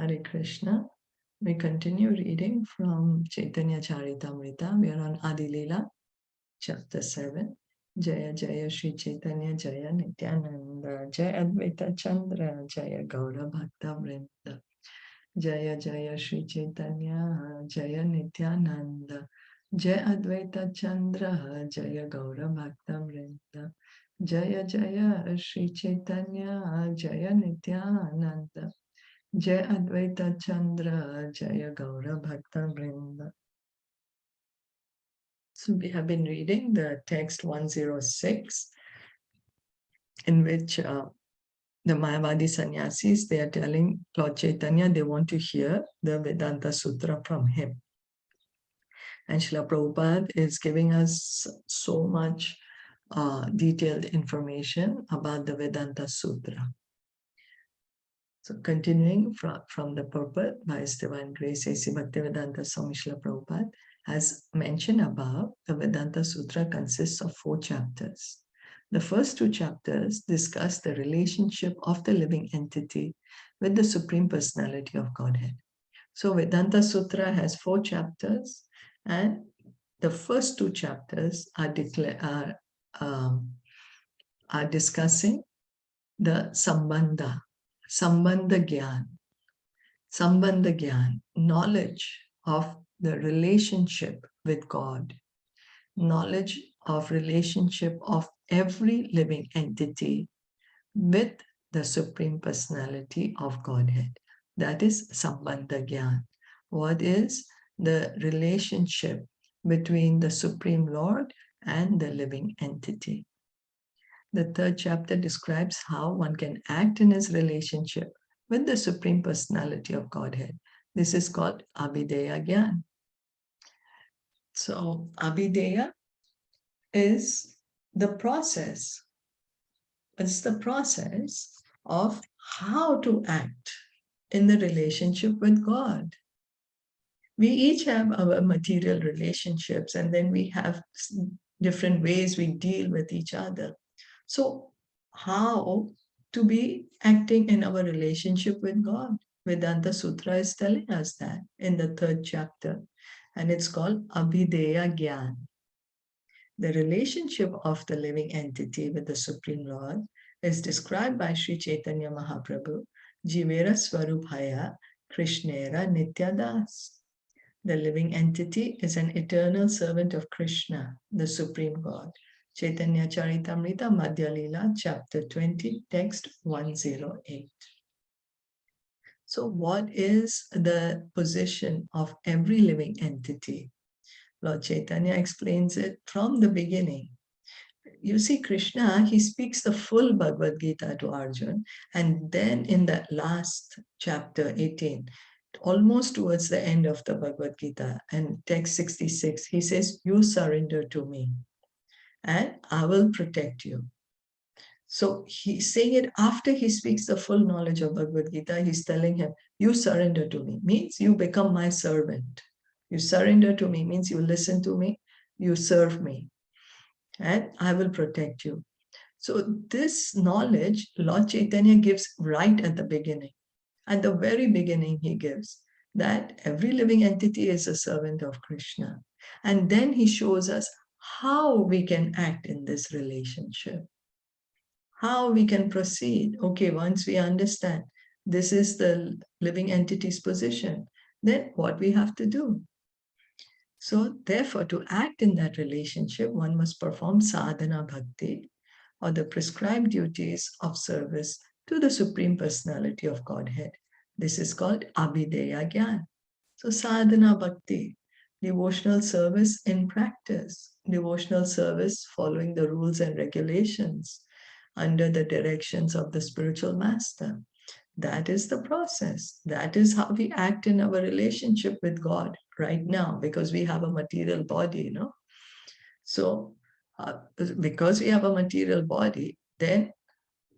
Hare Krishna. We continue reading from Caitanya Caritamrita. We are on Adi-Lila, chapter 7. Jaya Jaya Sri Chaitanya Jaya Nityananda Jaya Advaita Chandra Jaya Gaura Bhakta Vrinda Jaya Jaya Sri Chaitanya Jaya Nityananda Jaya Advaita Chandra Jaya Gaura Bhakta Vrinda Jaya Jaya Sri Chaitanya Jaya Nityananda Jaya Advaita Chandra Jaya Gaura Bhakta Vrinda. So we have been reading the text 106, in which the Mayavadi sannyasis, they are telling Lord Chaitanya they want to hear the Vedanta Sutra from him. And Srila Prabhupada is giving us so much detailed information about the Vedanta Sutra. So continuing from the purport by His Divine Grace A.C. Bhaktivedanta Swami Srila Prabhupada, as mentioned above, the Vedanta Sutra consists of 4 chapters. The first 2 chapters discuss the relationship of the living entity with the Supreme Personality of Godhead. So Vedanta Sutra has 4 chapters, and the first 2 chapters are discussing the Sambandha Gyan, knowledge of the relationship with God, knowledge of relationship of every living entity with the Supreme Personality of Godhead. That is Sambandha Gyan. What is the relationship between the Supreme Lord and the living entity? The third chapter describes how one can act in his relationship with the Supreme Personality of Godhead. This is called Abhideya Gyan. So Abhideya is the process. It's the process of how to act in the relationship with God. We each have our material relationships, and then we have different ways we deal with each other. So how to be acting in our relationship with God? Vedanta Sutra is telling us that in the 3rd chapter, and it's called Abhideya Gyan. The relationship of the living entity with the Supreme Lord is described by Sri Chaitanya Mahaprabhu, Jivera Swarubhaya Krishnera Nityadas. The living entity is an eternal servant of Krishna, the Supreme God. Caitanya Caritamrita Adi-Lila, chapter 20, text 108. So what is the position of every living entity? Lord Chaitanya explains it from the beginning. You see, Krishna, he speaks the full Bhagavad Gita to Arjuna, and then in that last chapter 18, almost towards the end of the Bhagavad Gita, and text 66, he says, you surrender to me, and I will protect you. So he's saying it after he speaks the full knowledge of Bhagavad Gita. He's telling him, you surrender to me, means you become my servant. You surrender to me means you listen to me, you serve me, and I will protect you. So this knowledge, Lord Chaitanya gives right at the beginning. At the very beginning, he gives that every living entity is a servant of Krishna. And then he shows us how we can act in this relationship, how we can proceed. Okay, once we understand this is the living entity's position, then what we have to do. So therefore, to act in that relationship, one must perform sadhana bhakti, or the prescribed duties of service to the Supreme Personality of Godhead. This is called Abhideya Gyan. So sadhana bhakti, devotional service in practice, devotional service following the rules and regulations under the directions of the spiritual master. That is the process. That is how we act in our relationship with God right now, because we have a material body, you know. So because we have a material body, then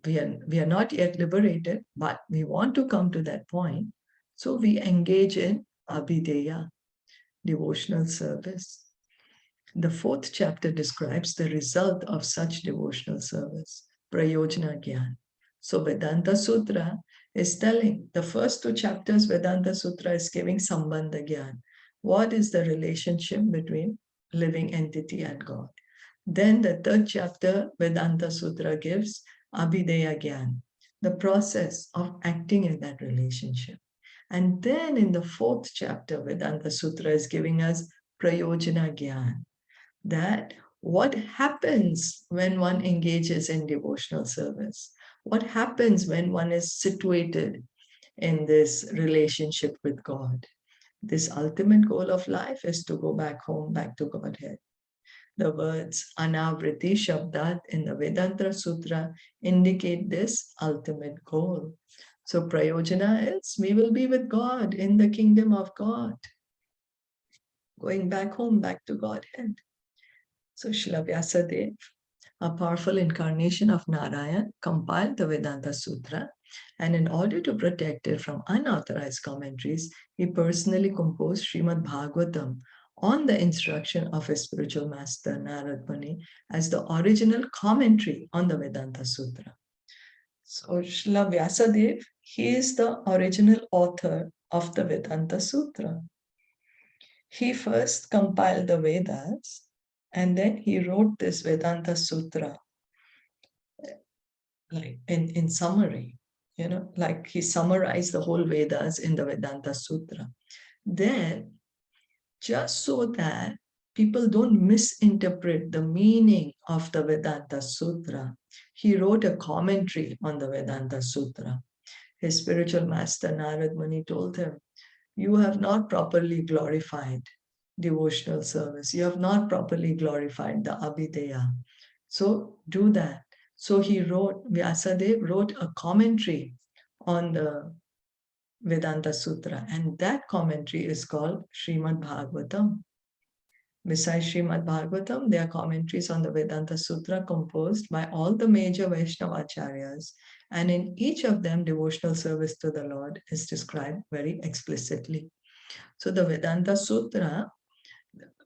we are not yet liberated, but we want to come to that point. So we engage in Abhideya, devotional service. The 4th chapter describes the result of such devotional service, Prayojana Gyan. So Vedanta Sutra is telling, the first two chapters, Vedanta Sutra is giving Sambandha Gyan. What is the relationship between living entity and God? Then the third chapter, Vedanta Sutra gives Abhideya Gyan, the process of acting in that relationship. And then in the fourth chapter, Vedanta Sutra is giving us Prayojana Gyan, that what happens when one engages in devotional service? What happens when one is situated in this relationship with God? This ultimate goal of life is to go back home, back to Godhead. The words Anavriti Shabdat in the Vedanta Sutra indicate this ultimate goal. So Prayojana is we will be with God in the kingdom of God, going back home, back to Godhead. So Srila Vyasadeva, a powerful incarnation of Narayan, compiled the Vedanta Sutra, and in order to protect it from unauthorized commentaries, he personally composed Srimad Bhagavatam on the instruction of his spiritual master Narad Muni as the original commentary on the Vedanta Sutra. So Srila Vyasadeva, he is the original author of the Vedanta Sutra. He first compiled the Vedas and then he wrote this Vedanta Sutra, like in summary, like he summarized the whole Vedas in the Vedanta Sutra. Then, just so that people don't misinterpret the meaning of the Vedanta Sutra, he wrote a commentary on the Vedanta Sutra. His spiritual master Narad Muni told him, "You have not properly glorified devotional service. You have not properly glorified the Abhideya. So do that." So Vyasadeva wrote a commentary on the Vedanta Sutra, and that commentary is called Srimad Bhagavatam. Besides Srimad Bhagavatam, there are commentaries on the Vedanta Sutra composed by all the major Vaishnavacharyas, and in each of them, devotional service to the Lord is described very explicitly. So the Vedanta Sutra,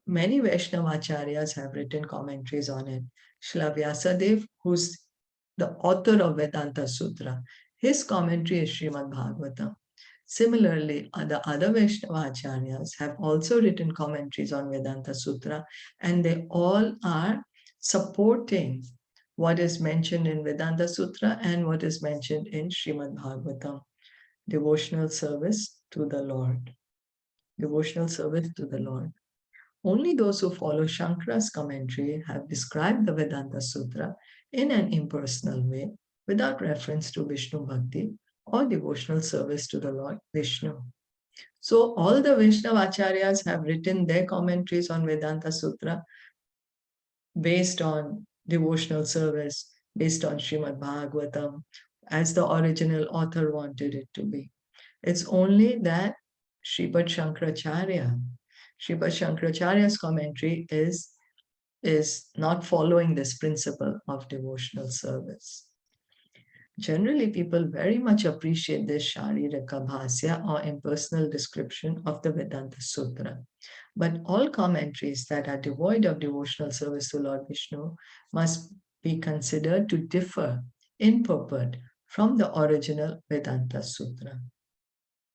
many Vaishnavacharyas have written commentaries on it. Srila Vyasadeva, who's the author of Vedanta Sutra, his commentary is Srimad Bhagavatam. Similarly, the other Vaishnavacharyas have also written commentaries on Vedanta Sutra, and they all are supporting what is mentioned in Vedanta Sutra and what is mentioned in Srimad Bhagavatam. Devotional service to the Lord. Devotional service to the Lord. Only those who follow Shankara's commentary have described the Vedanta Sutra in an impersonal way, without reference to Vishnu Bhakti or devotional service to the Lord Vishnu. So all the Vaishnavacharyas have written their commentaries on Vedanta Sutra based on devotional service, based on Srimad Bhagavatam, as the original author wanted it to be. It's only that Sripad Shankaracharya's commentary is not following this principle of devotional service. Generally, people very much appreciate this Sharirika Bhasya or impersonal description of the Vedanta Sutra. But all commentaries that are devoid of devotional service to Lord Vishnu must be considered to differ in purport from the original Vedanta Sutra.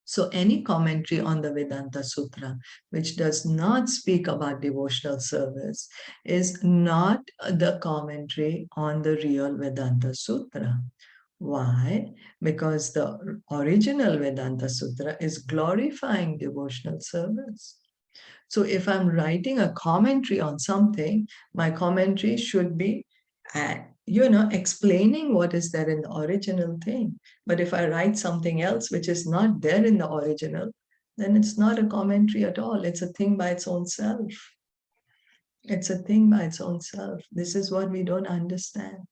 So any commentary on the Vedanta Sutra which does not speak about devotional service is not the commentary on the real Vedanta Sutra. Why? Because the original Vedanta Sutra is glorifying devotional service. So if I'm writing a commentary on something, my commentary should be explaining what is there in the original thing. But if I write something else which is not there in the original, then it's not a commentary at all. It's a thing by its own self. It's a thing by its own self. This is what we don't understand.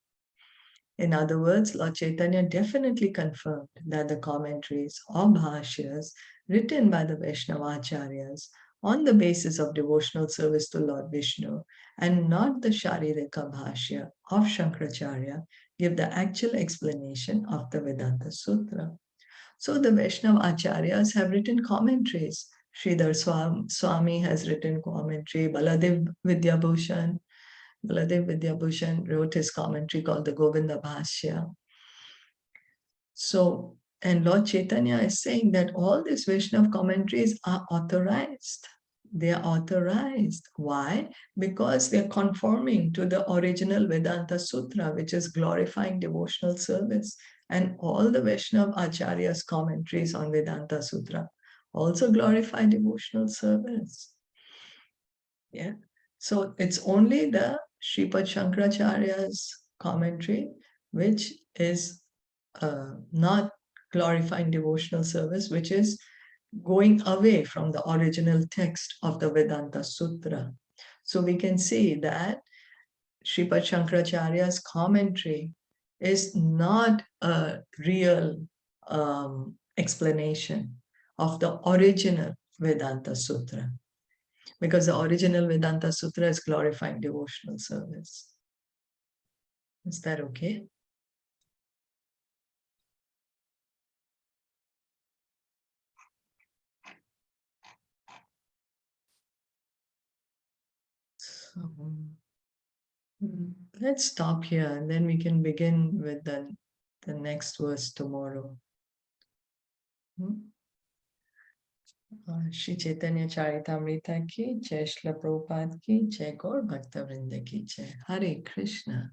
In other words, Lord Chaitanya definitely confirmed that the commentaries or bhashyas written by the Vaishnavacharyas on the basis of devotional service to Lord Vishnu and not the Sharirika Bhashya of Shankaracharya give the actual explanation of the Vedanta Sutra. So the Vaishnavacharyas have written commentaries. Sridhar Swami has written commentary, Baladev Vidyabhushan wrote his commentary called the Govinda Bhashya. So, and Lord Chaitanya is saying that all these Vaishnava commentaries are authorized. They are authorized. Why? Because they are conforming to the original Vedanta Sutra, which is glorifying devotional service. And all the Vaishnava Acharyas' commentaries on Vedanta Sutra also glorify devotional service. Yeah. So it's only the Sripad Shankaracharya's commentary which is not glorifying devotional service, which is going away from the original text of the Vedanta Sutra. So we can see that Sripad Shankaracharya's commentary is not a real explanation of the original Vedanta Sutra, because the original Vedanta Sutra is glorifying devotional service. Is that okay? So, let's stop here and then we can begin with the next verse tomorrow. Shri Chaitanya Caritamrita ki Jai, Shila Prabhupada ki Jai, Gaur Bhakta Vrinda ki Jai. Hare Krishna.